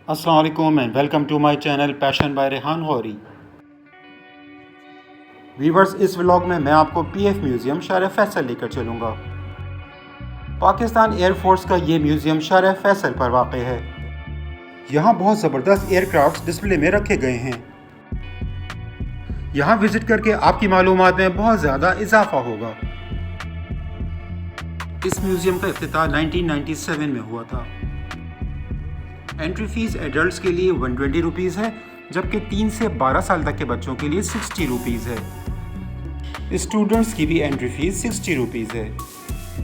अस्सलाम वालेकुम and welcome to my channel passion by Rehan Gauri. Viewers, इस व्लॉग में मैं आपको पीएफ म्यूज़ियम शार फैसल लेकर चलूँगा। पाकिस्तान एयर फोर्स का ये म्यूज़ियम शार फैसल पर वाक़ है। यहाँ बहुत ज़बरदस्त एयरक्राफ्ट डिस्प्ले में रखे गए हैं। यहाँ विज़िट करके आपकी मालूमात में बहुत ज़्यादा इजाफा होगा। इस म्यूज़ियम का इफ्तिताह 1997 में हुआ था। एंट्री फीस एडल्ट्स के लिए 120 रुपीज़ है, जबकि 3 से 12 साल तक के बच्चों के लिए 60 रुपीज़ है। स्टूडेंट्स की भी एंट्री फीस 60 रुपीज़ है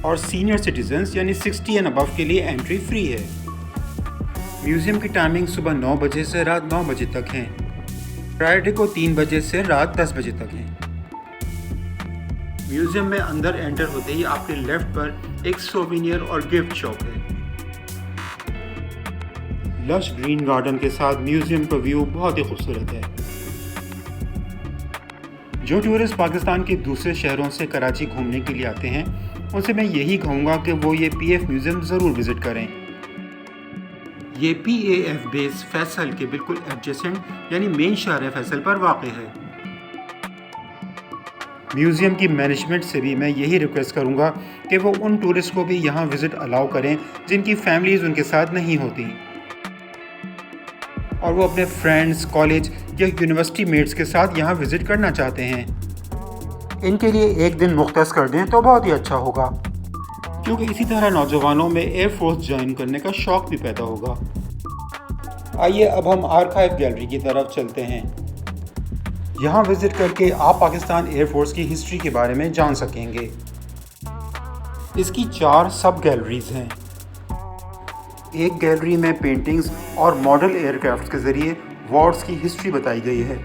और सीनियर सिटीजन्स यानी 60 एंड अबव के लिए एंट्री फ्री है। म्यूज़ियम की टाइमिंग सुबह 9 बजे से रात 9 बजे तक है। फ्राइडे को 3 बजे से रात 10 बजे तक है। म्यूज़ियम में अंदर एंटर होते ही आपके लेफ्ट पर एक सोवेनियर और गिफ्ट शॉप है। लश ग्रीन गार्डन के साथ म्यूज़ियम का व्यू बहुत ही खूबसूरत है। जो टूरिस्ट पाकिस्तान के दूसरे शहरों से कराची घूमने के लिए आते हैं, उनसे मैं यही कहूँगा कि वो ये पीएफ म्यूज़ियम ज़रूर विज़िट करें। ये पीएफ बेस फैसल के बिल्कुल एडजेसेंट यानी मेन शहर फैसल पर वाक़ है। म्यूज़ियम की मैनेजमेंट से भी मैं यही रिक्वेस्ट करूँगा कि वो उन टूरिस्ट को भी यहाँ विज़िट अलाउ करें जिनकी फैमिलीज़ उनके साथ नहीं होती और वो अपने फ्रेंड्स, कॉलेज या यूनिवर्सिटी मेट्स के साथ यहाँ विज़िट करना चाहते हैं। इनके लिए एक दिन मुख्तस कर दें तो बहुत ही अच्छा होगा, क्योंकि इसी तरह नौजवानों में एयर फोर्स ज्वाइन करने का शौक़ भी पैदा होगा। आइए अब हम आर्काइव गैलरी की तरफ चलते हैं। यहाँ विज़िट करके आप पाकिस्तान एयर फोर्स की हिस्ट्री के बारे में जान सकेंगे। इसकी 4 सब गैलरीज़ हैं। एक गैलरी में पेंटिंग्स और मॉडल एयरक्राफ्ट के ज़रिए वॉर्स की हिस्ट्री बताई गई है,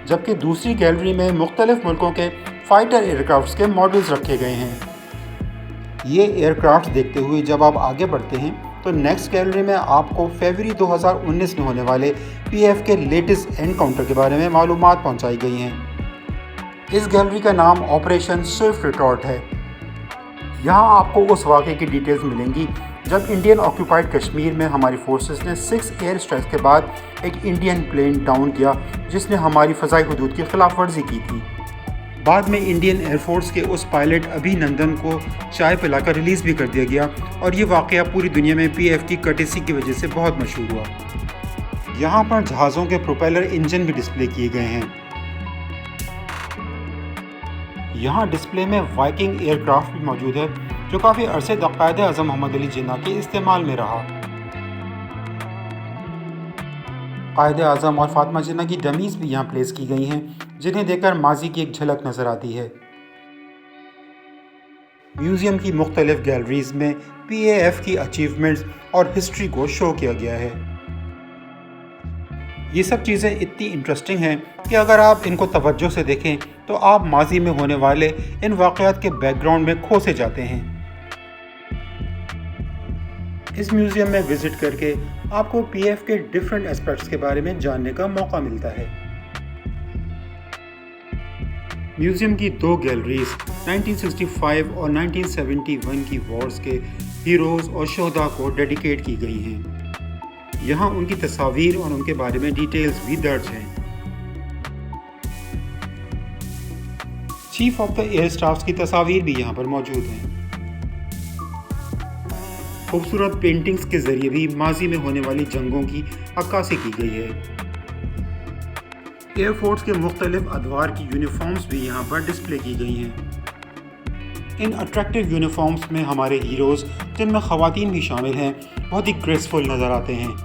जबकि दूसरी गैलरी में मुख्तलिफ मुल्कों के फाइटर एयरक्राफ्ट्स के मॉडल्स रखे गए हैं। ये एयरक्राफ्ट देखते हुए जब आप आगे बढ़ते हैं तो नेक्स्ट गैलरी में आपको फरवरी 2019 में होने वाले पीएफ के लेटेस्ट एनकाउंटर के बारे में मालूमात पहुंचाई गई हैं। इस गैलरी का नाम ऑपरेशन स्विफ्ट रिटॉर्ट है। यहाँ आपको उस वाक़े की डिटेल्स मिलेंगी जब इंडियन ऑक्यूपाइड कश्मीर में हमारी फोर्सेस ने 6 एयर स्ट्राइक्स के बाद एक इंडियन प्लेन डाउन किया, जिसने हमारी फ़ज़ाई हुदूद की खिलाफ वर्जी की थी। बाद में इंडियन एयरफोर्स के उस पायलट अभिनंदन को चाय पिलाकर रिलीज़ भी कर दिया गया और ये वाक़या पूरी दुनिया में पीएफ की कर्टेसी की वजह से बहुत मशहूर हुआ। यहाँ पर जहाज़ों के प्रोपेलर इंजन भी डिस्प्ले किए गए हैं। यहाँ डिस्प्ले में वाइकिंग एयरक्राफ्ट भी मौजूद है, जो काफ़ी अरसे तक कायदे आज़म मोहम्मद अली जिन्ना के इस्तेमाल में रहा। कायदे आज़म और फातिमा जिन्ना की डमीज़ भी यहाँ प्लेस की गई हैं, जिन्हें देखकर माजी की एक झलक नज़र आती है। म्यूज़ियम की मुख्तलिफ गैलरीज़ में पीएएफ की अचीवमेंट्स और हिस्ट्री को शो किया गया है। ये सब चीज़ें इतनी इंटरेस्टिंग हैं कि अगर आप इनको तवज्जो से देखें तो आप माजी में होने वाले इन वाक़यात के बैकग्राउंड में खो से जाते हैं। इस म्यूज़ियम में विज़िट करके आपको पीएफ के डिफरेंट एस्पेक्ट्स के बारे में जानने का मौका मिलता है। म्यूज़ियम की 2 गैलरीज 1965 और 1971 की वॉर्स के हीरोज़ और शोहदा को डेडिकेट की गई हैं। यहाँ उनकी तस्वीर और उनके बारे में डिटेल्स भी दर्ज हैं। Chief of the air staffs की तस्वीर भी यहाँ पर मौजूद हैं। खूबसूरत पेंटिंग्स के ज़रिए भी माजी में होने वाली जंगों की अक्कासी की गई है। एयरफोर्स के मुख्तलिफ अदवार की यूनिफॉर्म्स भी यहाँ पर डिस्प्ले की गई हैं। इन अट्रैक्टिव यूनिफॉर्म्स में हमारे हीरोज़, जिनमें ख़वातीन भी शामिल हैं, बहुत ही ग्रेसफुल नज़र आते हैं।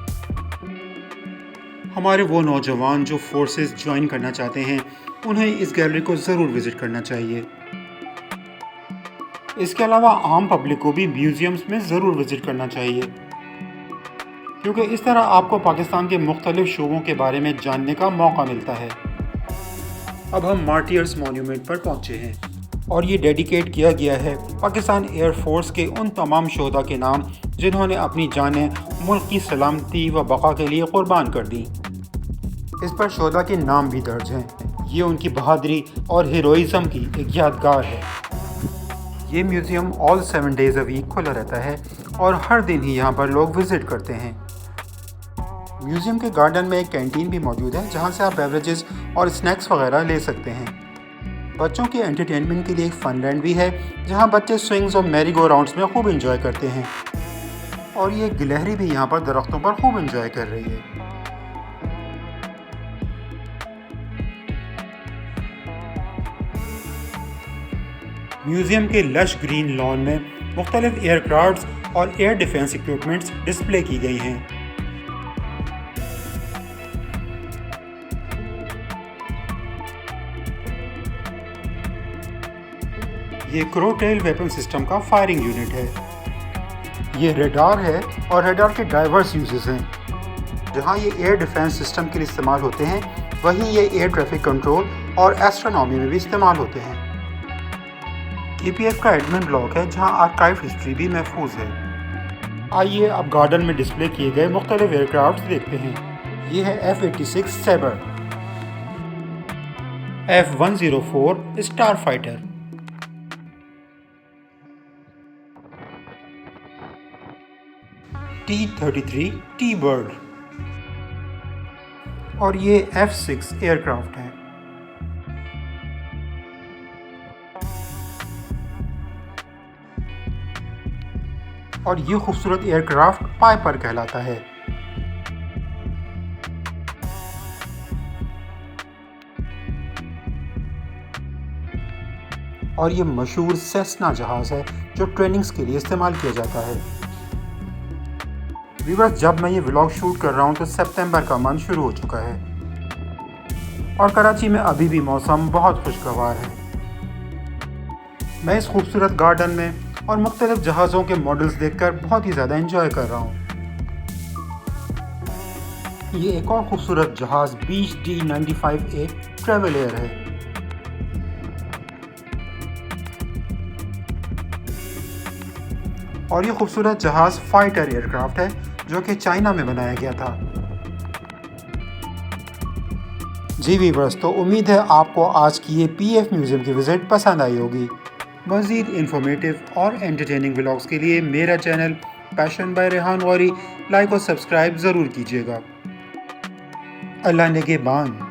हमारे वो नौजवान जो फोर्सेस ज्वाइन करना चाहते हैं, उन्हें इस गैलरी को ज़रूर विज़िट करना चाहिए। इसके अलावा आम पब्लिक को भी म्यूज़ियम्स में ज़रूर विज़िट करना चाहिए, क्योंकि इस तरह आपको पाकिस्तान के मुख्तलिफ शोबों के बारे में जानने का मौका मिलता है। अब हम मार्टियर्स मॉन्यूमेंट पर पहुँचे हैं और ये डेडिकेट किया गया है पाकिस्तान एयर फोर्स के उन तमाम शोहदा के नाम जिन्होंने अपनी जानें मुल्क की सलामती व बका के लिए कुर्बान कर दी। इस पर शोहदा के नाम भी दर्ज हैं। ये उनकी बहादुरी और हीरोइज़म की एक यादगार है। ये museum all 7 days a week खुला रहता है और हर दिन ही यहाँ पर लोग विज़िट करते हैं। میوزیم کے گارڈن میں ایک کینٹین بھی موجود ہے جہاں سے آپ بیوریجز اور اسنیکس وغیرہ لے سکتے ہیں۔ بچوں کے انٹرٹینمنٹ کے لیے ایک فن لینڈ بھی ہے جہاں بچے سوئنگز اور میری گو راؤنڈز میں خوب انجوائے کرتے ہیں، اور یہ گلہری بھی یہاں پر درختوں پر خوب انجوائے کر رہی ہے۔ میوزیم کے لش گرین لان میں مختلف ایئر کرافٹس اور ایئر ڈیفنس اکوپمنٹس ڈسپلے کی گئی ہیں۔ یہ کروٹیل ویپن سسٹم کا فائرنگ یونٹ ہے۔ یہ ریڈار ہے اور ریڈار کے ڈائیورس یوزز ہیں۔ جہاں یہ ایئر ڈیفنس سسٹم کے لیے استعمال ہوتے ہیں، وہیں یہ ایئر ٹریفک کنٹرول اور ایسٹرونومی میں بھی استعمال ہوتے ہیں۔ KPF کا ایڈمن بلاک ہے جہاں آرکائیو ہسٹری بھی محفوظ ہے۔ آئیے اب گارڈن میں ڈسپلے کیے گئے مختلف ایئر کرافٹس دیکھتے ہیں۔ یہ ہے F-86 سیبر، F-104 star fighter, T-33 T bird, اور یہ F-6 ایئر کرافٹ ہے۔ اور یہ خوبصورت ایئر کرافٹ پائپر کہلاتا ہے۔ اور یہ مشہور سیسنا جہاز ہے جو ٹریننگز کے لیے استعمال کیا جاتا ہے۔ ویورز، جب میں یہ ولاگ شوٹ کر رہا ہوں تو سپتمبر کا منتھ شروع ہو چکا ہے اور کراچی میں ابھی بھی موسم بہت خوشگوار ہے۔ میں اس خوبصورت گارڈن میں اور مختلف جہازوں کے ماڈلز دیکھ کر بہت ہی زیادہ انجوائے کر رہا ہوں۔ یہ ایک اور خوبصورت جہاز بیچ D-95A ٹریول ایئر ہے۔ اور یہ خوبصورت جہاز فائٹر ایئر کرافٹ ہے جو کہ چائنا میں بنایا گیا تھا۔ جی ویورز، تو امید ہے آپ کو آج کی یہ PF میوزیم کی وزٹ پسند آئی ہوگی۔ مزید انفارمیٹیو اور انٹرٹیننگ ولاگز کے لیے میرا channel passion by Rehan Ghori like اور سبسکرائب ضرور کیجیے گا۔ اللہ نگہبان۔